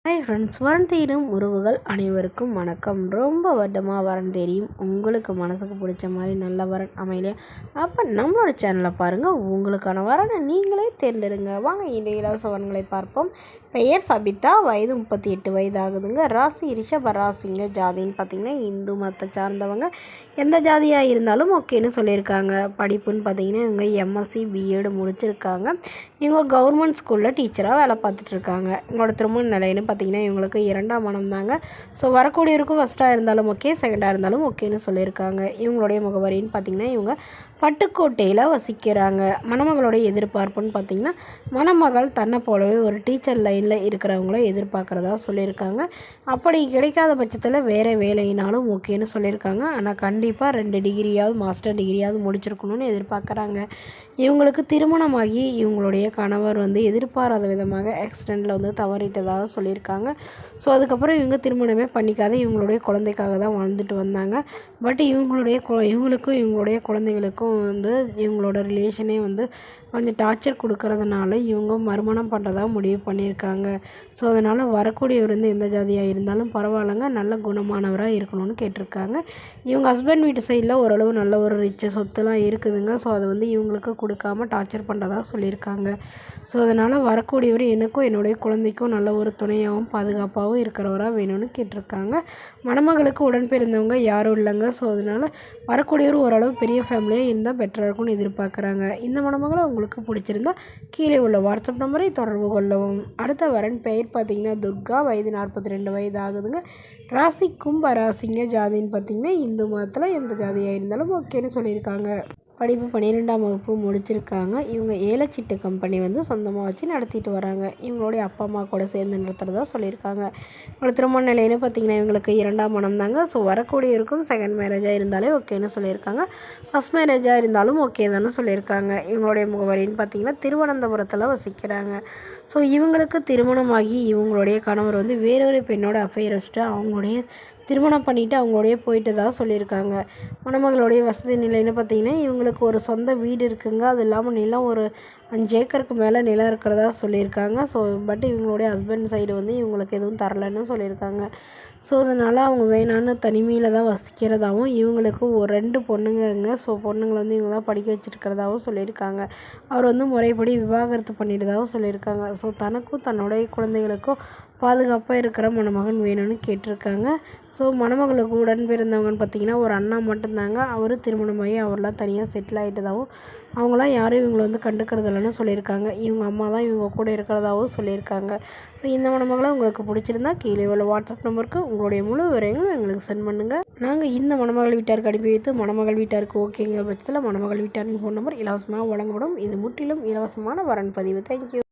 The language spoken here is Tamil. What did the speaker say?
ஹாய் ஃப்ரெண்ட்ஸ், வரன் தேடும் உறவுகள் அனைவருக்கும் வணக்கம். ரொம்ப வருடமாக வரன் தேடியும் உங்களுக்கு மனசுக்கு பிடிச்ச மாதிரி நல்ல வரன் அமையலையா? அப்போ நம்மளோட சேனலை பாருங்கள், உங்களுக்கான வரனை நீங்களே தேர்ந்தெடுங்க. வாங்க இன்றைய இலவச வரன்களை பார்ப்போம். பெயர் சபிதா, வயது 38 வயது ஆகுதுங்க. ராசி ரிஷப ராசிங்க. ஜாதின்னு பார்த்திங்கன்னா இந்து மதத்தை சார்ந்தவங்க. எந்த ஜாதியாக இருந்தாலும் ஓகேன்னு சொல்லியிருக்காங்க. படிப்புன்னு பார்த்திங்கன்னா இவங்க எம்எஸ்சி பிஎட் முடிச்சிருக்காங்க. இவங்க கவர்மெண்ட் ஸ்கூலில் டீச்சராக வேலை பார்த்துட்ருக்காங்க. இவங்களோட திருமண நிலைன்னு பார்த்திங்கன்னா இவங்களுக்கு 2ஆம் மனம் தாங்க. ஸோ வரக்கூடியவருக்கும் ஃபஸ்ட்டாக இருந்தாலும் ஓகே, செகண்டாக இருந்தாலும் ஓகேன்னு சொல்லியிருக்காங்க. இவங்களுடைய முகவரின்னு பார்த்திங்கன்னா இவங்க பட்டுக்கோட்டையில் வசிக்கிறாங்க. மணமகளுடைய எதிர்பார்ப்புன்னு பார்த்திங்கன்னா மணமகள் தன்னை போலவே ஒரு டீச்சர் லைனில் இருக்கிறவங்கள எதிர்பார்க்குறதா சொல்லியிருக்காங்க. அப்படி கிடைக்காத பட்சத்தில் வேறு வேலையினாலும் ஓகேன்னு சொல்லியிருக்காங்க. ஆனால் கண்டிப்பாக 2 டிகிரியாவது மாஸ்டர் டிகிரியாவது முடிச்சிருக்கணும்னு எதிர்பார்க்குறாங்க. இவங்களுக்கு திருமணமாகி இவங்களுடைய கணவர் எதிர்பாராத விதமாக ஆக்சிடெண்ட்டில் தவறிட்டதாக சொல்லியிருக்காங்க. ஸோ அதுக்கப்புறம் இவங்க திருமணமே பண்ணிக்காத இவங்களுடைய குழந்தைக்காக தான் வாழ்ந்துட்டு வந்தாங்க. பட் இவங்களுக்கும் இவங்களுடைய குழந்தைகளுக்கும் இவங்களோட ரிலேஷனே கொஞ்சம் டார்ச்சர் கொடுக்கறதுனால இவங்க மறுமணம் பண்ணுறதா முடிவு பண்ணியிருக்காங்க. ஸோ அதனால் வரக்கூடியவர் எந்த ஜாதியாக இருந்தாலும் பரவாயில்லைங்க, நல்ல குணமானவராக இருக்கணும்னு கேட்டிருக்காங்க. இவங்க ஹஸ்பண்ட் வீட்டு சைடில் ஓரளவு நல்ல ஒரு ரிச்சு சொத்துலாம் இருக்குதுங்க. ஸோ அது இவங்களுக்கு கொடுக்காம டார்ச்சர் பண்ணுறதா சொல்லியிருக்காங்க. ஸோ அதனால் வரக்கூடியவர் எனக்கும் என்னுடைய குழந்தைக்கும் நல்ல ஒரு துணையாகவும் பாதுகாப்பாகவும் இருக்கிறவராக வேணும்னு கேட்டிருக்காங்க. மணமகளுக்கு உடன் பிறந்தவங்க யாரும் இல்லைங்க. ஸோ அதனால் வரக்கூடியவர் ஓரளவு பெரிய ஃபேமிலியாக இருந்தால் பெட்டராக இருக்கும்னு எதிர்பார்க்குறாங்க. இந்த மணமகளை உங்களுக்கு பிடிச்சிருந்தா கீழே உள்ள வாட்ஸ்அப் நம்பரை தொடர்பு கொள்ளவும். அடுத்த வரன் பெயர் பார்த்திங்கன்னா துர்கா, வயது 42 வயது ஆகுதுங்க. ராசி கும்ப ராசிங்க. ஜாதின்னு பார்த்திங்கன்னா இந்து மதத்தில் எந்த ஜாதியாக இருந்தாலும் ஓகேன்னு சொல்லியிருக்காங்க. படிப்பு 12ஆம் வகுப்பு முடிச்சிருக்காங்க. இவங்க ஏலச்சீட்டு கம்பெனி சொந்தமாக வச்சு நடத்திட்டு வராங்க. இவங்களுடைய அப்பா அம்மா கூட சேர்ந்து நடத்துகிறதா சொல்லியிருக்காங்க. இவங்களோட திருமண நிலைன்னு பார்த்திங்கன்னா இவங்களுக்கு 2ஆம் மனம் தாங்க. ஸோ வரக்கூடியவருக்கும் செகண்ட் மேரேஜாக இருந்தாலே ஓகேன்னு சொல்லியிருக்காங்க. ஃபஸ்ட் மேரேஜாக இருந்தாலும் ஓகே தானே சொல்லியிருக்காங்க. இவங்களுடைய முகவரின்னு பார்த்திங்கன்னா திருவனந்தபுரத்தில் வசிக்கிறாங்க. ஸோ இவங்களுக்கு திருமணமாகி இவங்களுடைய கணவர் வேறொரு பெண்ணோட அஃபையர் வச்சுட்டு அவங்களுடைய திருமணம் பண்ணிவிட்டு அவங்களோடைய போயிட்டதாக சொல்லியிருக்காங்க. மணமகளுடைய வசதி நிலைன்னு பார்த்திங்கன்னா இவங்களுக்கு ஒரு சொந்த வீடு இருக்குங்க. அது இல்லாமல் நிலம் ஒரு 5 ஏக்கருக்கு மேலே நிலம் இருக்கிறதா சொல்லியிருக்காங்க. ஸோ பட் இவங்களுடைய ஹஸ்பண்ட் சைடு இவங்களுக்கு எதுவும் தரலைன்னு சொல்லியிருக்காங்க. ஸோ அதனால் அவங்க வேணான்னு தனிமையில் தான் வசிக்கிறதாகவும் இவங்களுக்கு ஒரு 2 பொண்ணுங்கங்க. ஸோ பொண்ணுங்களை இவங்க தான் படிக்க வச்சுருக்கிறதாகவும் சொல்லியிருக்காங்க. அவர் முறைப்படி விவாகரத்து பண்ணிட்டதாகவும் சொல்லியிருக்காங்க. ஸோ தனக்கும் தன்னுடைய குழந்தைகளுக்கும் பாதுகாப்பாக இருக்கிற மணமகன் வேணும்னு கேட்டிருக்காங்க. ஸோ மணமகளுக்கு உடன் பிறந்தவங்கன்னு பார்த்திங்கன்னா ஒரு அண்ணா மட்டும்தாங்க. அவர் திருமணமாகி அவர்லாம் தனியாக செட்டில் ஆகிட்டதாகவும் அவங்களாம் யாரும் இவங்களை கண்டுக்கிறது இல்லைன்னு சொல்லியிருக்காங்க. இவங்க அம்மா தான் இவங்க கூட இருக்கிறதாகவும் சொல்லியிருக்காங்க. ஸோ இந்த மணமகளை உங்களுக்கு பிடிச்சிருந்தா கீழே உள்ள வாட்ஸ்அப் நம்பருக்கு உங்களுடைய முழு விவரங்களும் எங்களுக்கு சென்ட் பண்ணுங்கள். நாங்கள் இந்த மணமகள் வீட்டாருக்கு அனுப்பி வைத்து மணமகள் வீட்டாருக்கு ஓகேங்கிற பட்சத்தில் மணமகள் வீட்டாரின் ஃபோன் நம்பர் இலவசமாக வழங்கப்படும். இது முற்றிலும் இலவசமான வரன் பதிவு. தேங்க்யூ.